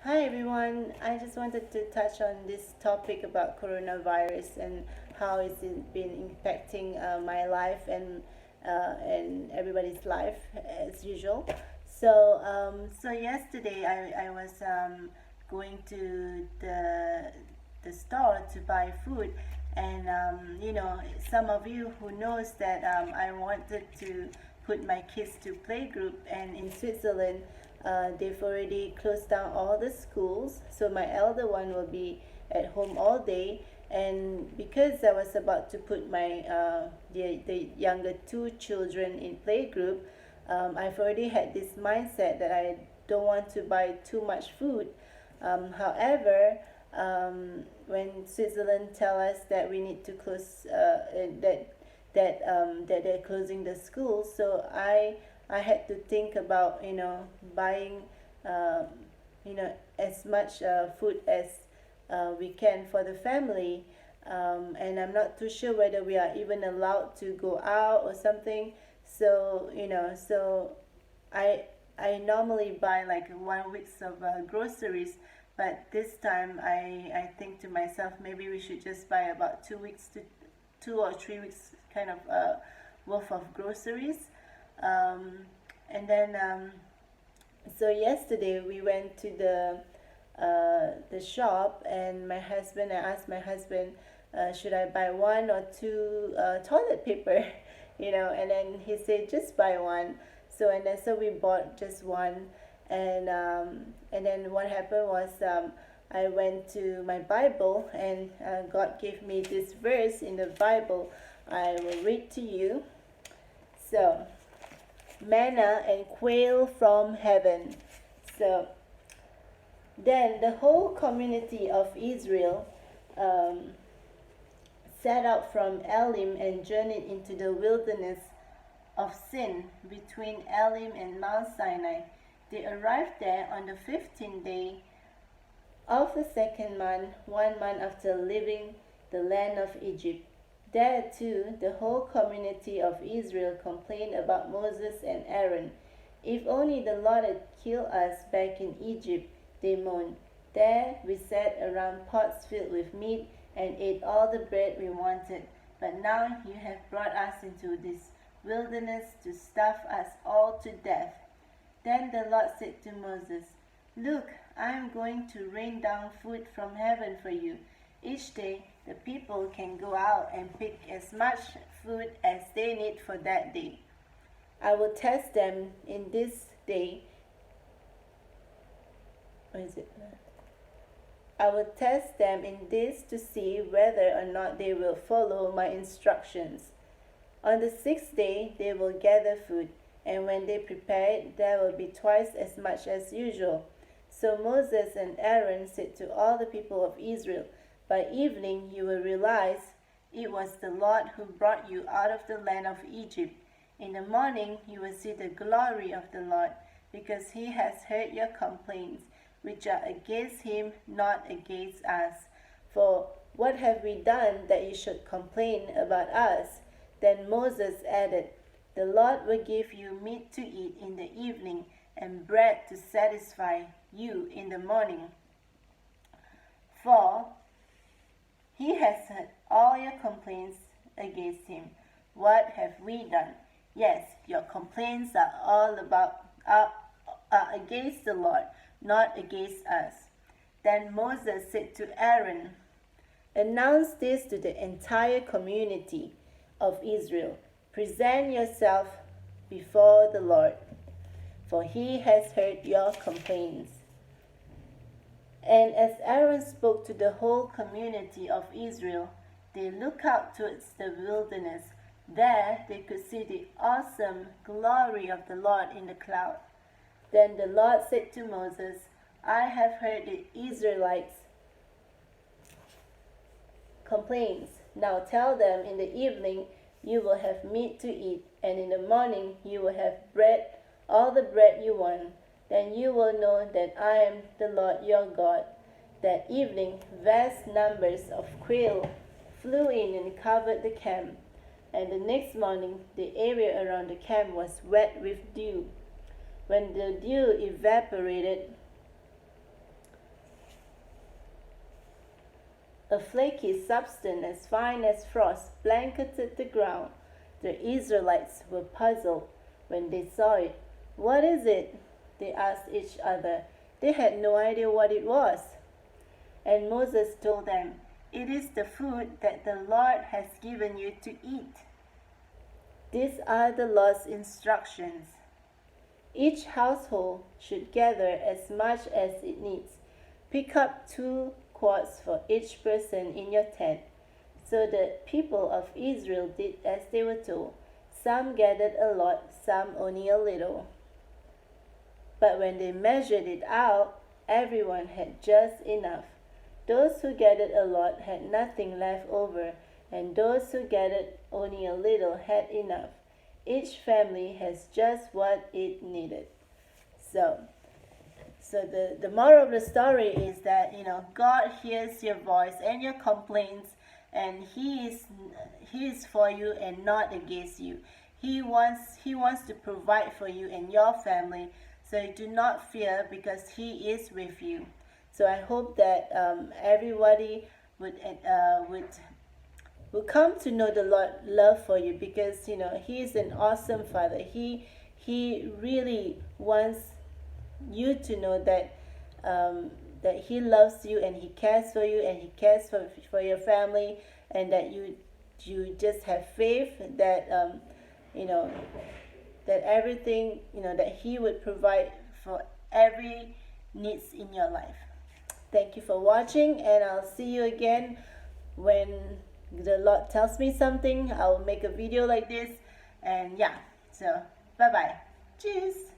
Hi everyone. I just wanted to touch on this topic about coronavirus and how it's been impacting my life and everybody's life as usual. So yesterday I was going to the store to buy food, and some of you who knows that I wanted to put my kids to playgroup, and in Switzerland they've already closed down all the schools, so my elder one will be at home all day. And because I was about to put the younger two children in playgroup, I've already had this mindset that I don't want to buy too much food. However, when Switzerland tell us that we need to close, that they're closing the schools, so I had to think about buying uh, as much food as we can for the family. And I'm not too sure whether we are even allowed to go out or something. So I I normally buy like 1 week's of groceries, but this time I think to myself, maybe we should just buy about 2 weeks to 2 or 3 weeks kind of worth of groceries. Um, and then so yesterday we went to the shop, and I asked my husband, should I buy one or two toilet paper, and then he said just buy one. So we bought just one, and then what happened was, I went to my Bible, and God gave me this verse in the Bible. I will read to you. So, manna and quail from heaven. So then the whole community of Israel um, set out from Elim and journeyed into the wilderness of Sin between Elim and Mount Sinai. They arrived there on the 15th day of the second month, 1 month after leaving the land of Egypt. There too, the whole community of Israel complained about Moses and Aaron. If only the Lord had killed us back in Egypt, they moaned. There we sat around pots filled with meat and ate all the bread we wanted. But now you have brought us into this wilderness to starve us all to death. Then the Lord said to Moses, Look, I am going to rain down food from heaven for you. Each day the people can go out and pick as much food as they need for that day. I will test them in this day. What is it? I will test them in this to see whether or not they will follow my instructions. On the sixth day they will gather food, and when they prepare it, there will be twice as much as usual. So Moses and Aaron said to all the people of Israel, By evening you will realize it was the Lord who brought you out of the land of Egypt. In the morning you will see the glory of the Lord, because he has heard your complaints, which are against him, not against us. For what have we done that you should complain about us? Then Moses added, The Lord will give you meat to eat in the evening, and bread to satisfy you in the morning. For he has heard all your complaints against him. What have we done? Yes, your complaints are all are against the Lord, not against us. Then Moses said to Aaron, Announce this to the entire community of Israel. Present yourself before the Lord, for he has heard your complaints. And as Aaron spoke to the whole community of Israel, they looked out towards the wilderness. There they could see the awesome glory of the Lord in the cloud. Then the Lord said to Moses, I have heard the Israelites' complaints. Now tell them, in the evening you will have meat to eat, and in the morning you will have bread, all the bread you want. Then you will know that I am the Lord your God. That evening vast numbers of quail flew in and covered the camp, and the next morning the area around the camp was wet with dew. When the dew evaporated, A flaky substance as fine as frost blanketed the ground. The Israelites were puzzled when they saw it. "What is it?" they asked each other. They had no idea what it was. And Moses told them, "It is the food that the Lord has given you to eat. These are the Lord's instructions. Each household should gather as much as it needs. Pick up 2 quarts for each person in your tent." So the people of Israel did as they were told. Some gathered a lot, some only a little. But when they measured it out, everyone had just enough. Those who gathered a lot had nothing left over, and those who gathered only a little had enough. Each family has just what it needed. So the moral of the story is that, God hears your voice and your complaints, and He is for you and not against you. He wants to provide for you and your family, so do not fear, because He is with you. So I hope that everybody would come to know the Lord's love for you, because He is an awesome Father. He really wants you to know that that He loves you and He cares for you and He cares for your family, and that you just have faith that that everything that He would provide for every needs in your life. Thank you for watching, and I'll see you again when the Lord tells me something. I'll make a video like this, and yeah, so bye bye. Cheers.